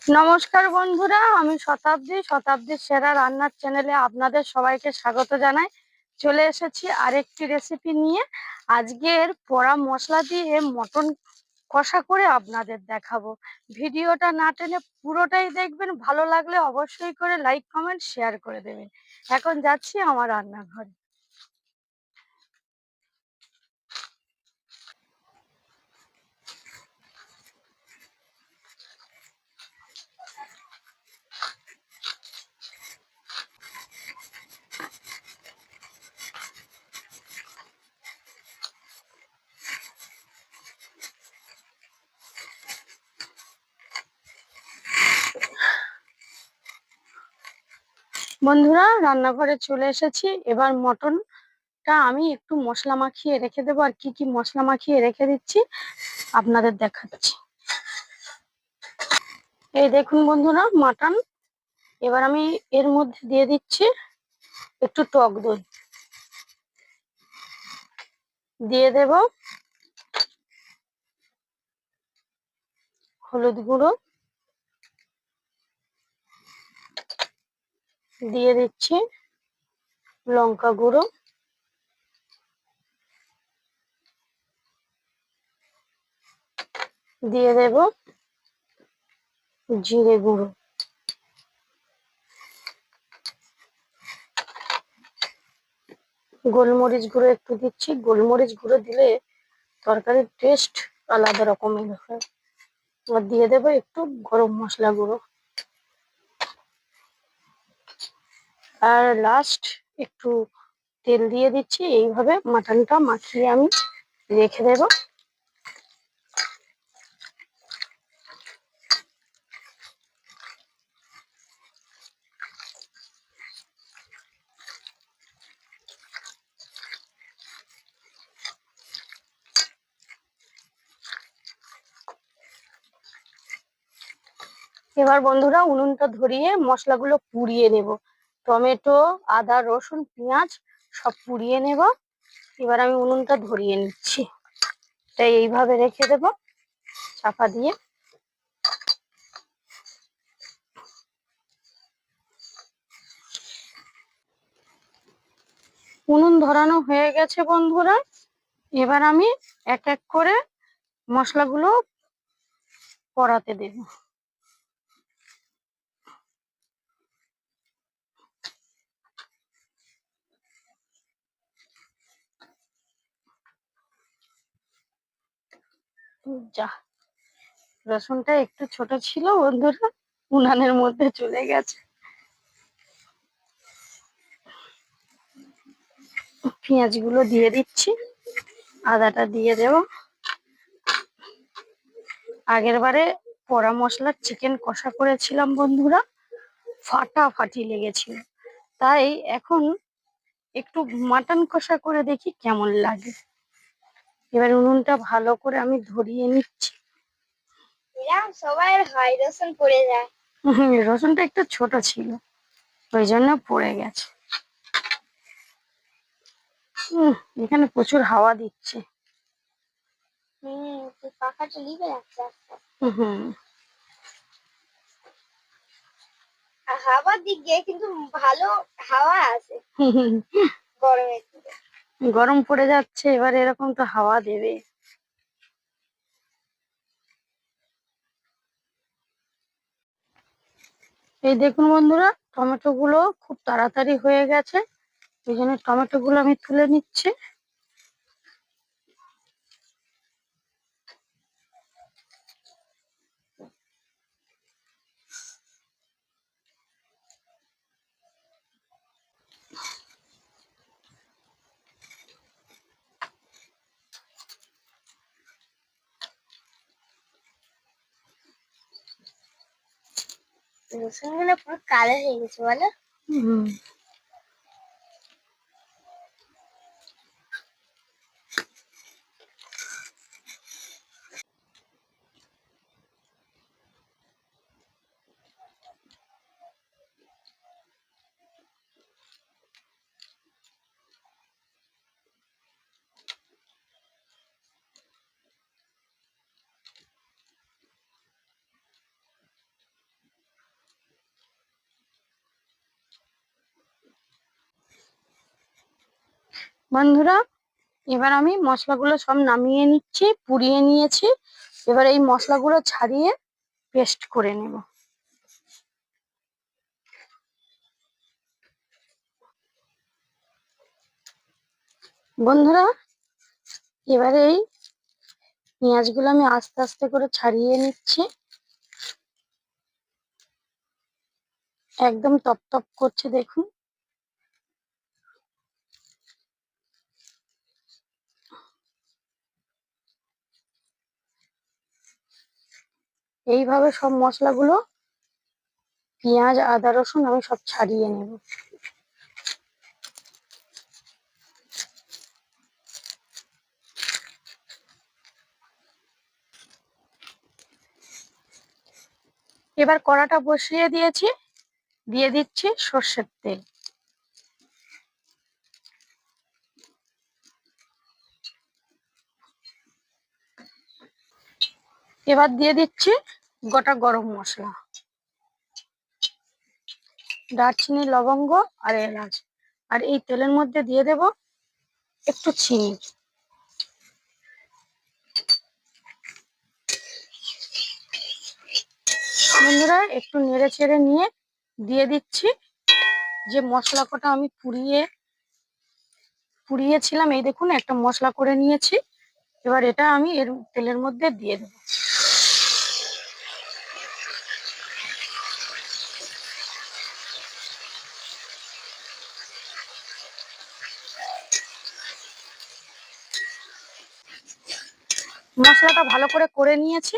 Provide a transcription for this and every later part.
নমস্কার বন্ধুরা, আমি শতাব্দীর সেরা রান্নার চ্যানেলে আপনাদের সবাইকে স্বাগত জানাই। চলে এসেছি আরেকটি রেসিপি নিয়ে। আজকের পোড়া মশলা দিয়ে মটন কষা করে আপনাদের দেখাবো। ভিডিওটা না টেনে পুরোটাই দেখবেন, ভালো লাগলে অবশ্যই করে লাইক কমেন্ট শেয়ার করে দেবেন। এখন যাচ্ছি আমার রান্নাঘরে। বন্ধুরা, রান্নাঘরে চলে এসেছি। এবার মটনটা আমি একটু মশলা মাখিয়ে রেখে দেবো। আর কি কি মশলা মাখিয়ে রেখে দিচ্ছি আপনাদের দেখাচ্ছি। এই দেখুন বন্ধুরা, মাটন। এবার আমি এর মধ্যে দিয়ে দিচ্ছি একটু টক দই, দিয়ে দেব হলুদ গুঁড়ো, দিয়ে দিচ্ছি লঙ্কা গুঁড়ো, দিয়ে দেব জিরে গুঁড়ো, গোলমরিচ গুঁড়ো একটু দিচ্ছি। গোলমরিচ গুঁড়ো দিলে তরকারির টেস্ট আলাদা রকমের হয়। আর দিয়ে দেবো একটু গরম মশলা গুঁড়ো। আর লাস্ট একটু তেল দিয়ে দিচ্ছি। এইভাবে মাটনটা মাখিয়ে আমি রেখে দেবো। এবার বন্ধুরা, উনুনটা ধরিয়ে মশলাগুলো পুড়িয়ে নেব। টমেটো, আদা, রসুন, পেঁয়াজ সব পুড়িয়ে নেব। এবার আমি উনুনটা ধরিয়ে নিচ্ছি। তাই এইভাবে রেখে দেব চাপা দিয়ে। উনুন ধরানো হয়ে গেছে বন্ধুরা। এবার আমি এক এক করে মশলাগুলো কড়াতে দেব। যা, রসুনটা একটু ছোট ছিল বন্ধুরা, উনানের মধ্যে চলে গেছে। পেঁয়াজগুলো দিয়ে দিচ্ছি, আদাটা দিয়ে দেব। আগের বারে পোড়া মশলার চিকেন কষা করেছিলাম বন্ধুরা, ফাটাফাটি লেগেছিল। তাই এখন একটু মাটন কষা করে দেখি কেমন লাগে। এবার উনুনটা ভালো করে আমি ধরিয়ে নিচ্ছি। সবাই হয় রসুন পড়ে যায়। রসুনটা একটু ছোট ছিল, ওই জন্য পড়ে গেছে। এখানে প্রচুর হাওয়া দিচ্ছে। পাখাটা লিবে রাখছে। হাওয়া দিকে কিন্তু ভালো হাওয়া আছে। গরম পড়ে যাচ্ছে, এবার এরকম তো হাওয়া দেবে। এই দেখুন বন্ধুরা, টমেটো গুলো খুব তাড়াতাড়ি হয়ে গেছে। এই জন্য টমেটো গুলো আমি তুলে নিচ্ছি। রসুনগুলো পুরো কালো হয়ে গেছে বলো। বন্ধুরা, এবার আমি মশলাগুলো সব নামিয়ে নিচ্ছি, পুড়িয়ে নিয়েছি। এবার এই মশলাগুলো ছাড়িয়ে পেস্ট করে নেব। বন্ধুরা, এবারে এই পেঁয়াজগুলো আমি আস্তে আস্তে করে ছাড়িয়ে নিচ্ছি। একদম টপ টপ করছে, দেখুন। এইভাবে সব মশলাগুলো, পেঁয়াজ, আদা, রসুন আমি সব ছাড়িয়ে নেব। এবার কড়াটা বসিয়ে দিয়েছি, দিয়ে দিচ্ছি সর্ষের তেল। এবার দিয়ে দিচ্ছি গোটা গরম মশলা, দারচিনি, লবঙ্গ আর এলাচ। আর এই তেলের মধ্যে দিয়ে দেব একটু চিনি। বন্ধুরা, একটু নেড়ে চেড়ে নিয়ে দিয়ে দিচ্ছি যে মশলা কটা আমি পুড়িয়েছিলাম। এই দেখুন, একটা মশলা করে নিয়েছি। এবার এটা আমি এর তেলের মধ্যে দিয়ে দেবো। মশলাটা ভালো করে নিয়েছি।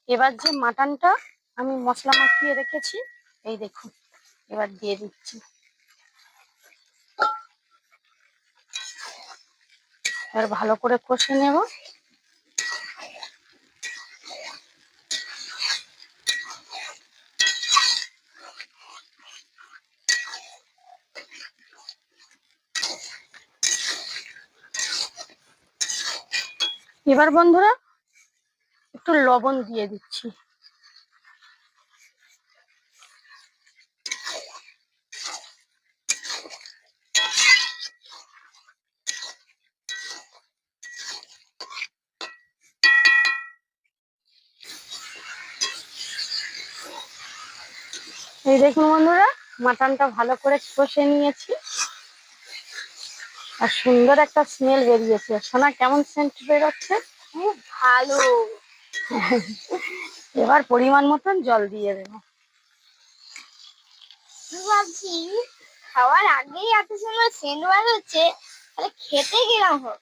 এবার যে মাটনটা আমি মশলা মাখিয়ে রেখেছি, এই দেখুন, এবার দিয়ে দিচ্ছি। এবার ভালো করে কষে নেব। এবার বন্ধুরা, একটু লবণ দিয়ে দিচ্ছি। এই দেখুন বন্ধুরা, মাটনটা ভালো করে কষে নিয়েছি আর সুন্দর একটা স্মেল বেরিয়েছে। সোনা, কেমন সেন্ট বেরোচ্ছে? খুব ভালো। এবার পরিমাণ মতন জল দিয়ে দেবো। ভাবছি খাওয়ার আগেই এত সুন্দর সেন্ট বার হচ্ছে, তাহলে খেতে কিরম হবে?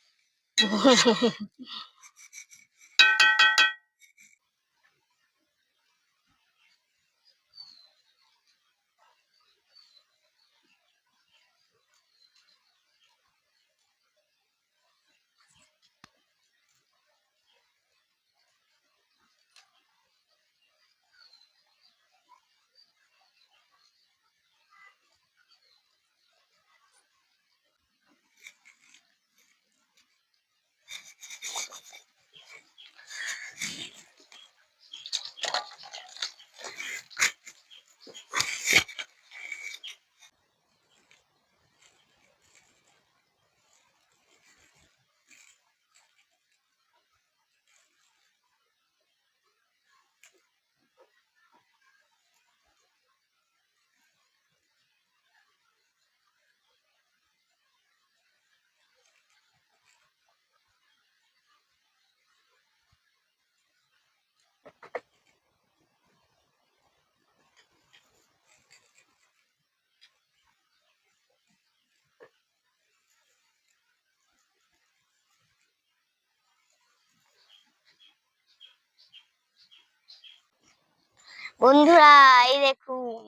বন্ধুরা, এই দেখুন,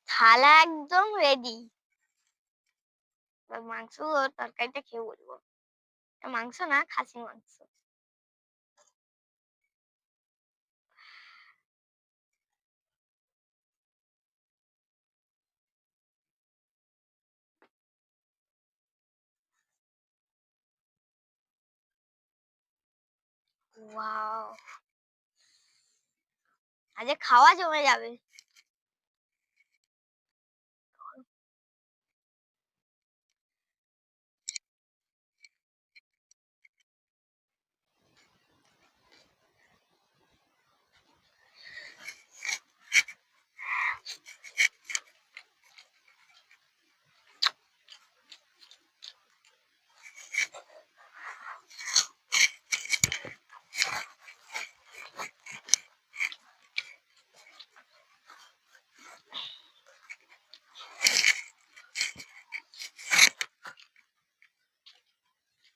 থালা একদম রেডি। মাংস তরকারিটা খেয়ে বলবো। মাংস না, খাসি মাংস। ওয়াও, আজ খাওয়া জমে যাবে।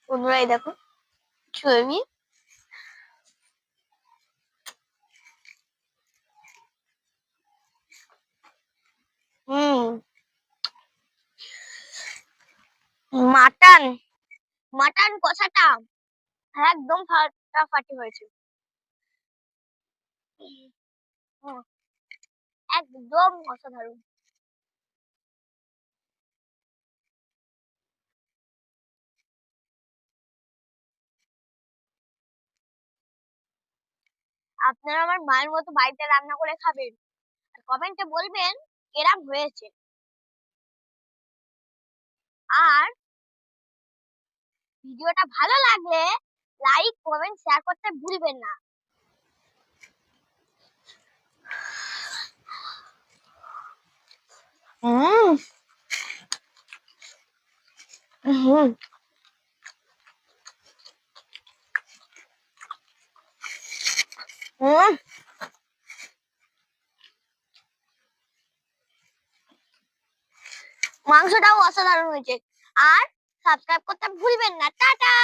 বন্ধুরা এই দেখো সয়াবিন। হুম, মাটন মাটন কষাটা একদম ফাটাফাটি হয়েছে। হুম, একদম অসাধারণ। আপনারা আমার মায়ের মতো বাড়িতে রান্না করে খাবেন আর কমেন্টে বলবেন কেরাম হয়েছে। আর ভিডিওটা ভালো লাগলে লাইক কমেন্ট শেয়ার করতে ভুলবেন না। হুম হুম হুম মাংসটাও অসাধারণ হয়েছে। আর সাবস্ক্রাইব করতে ভুলবেন না। টাটা।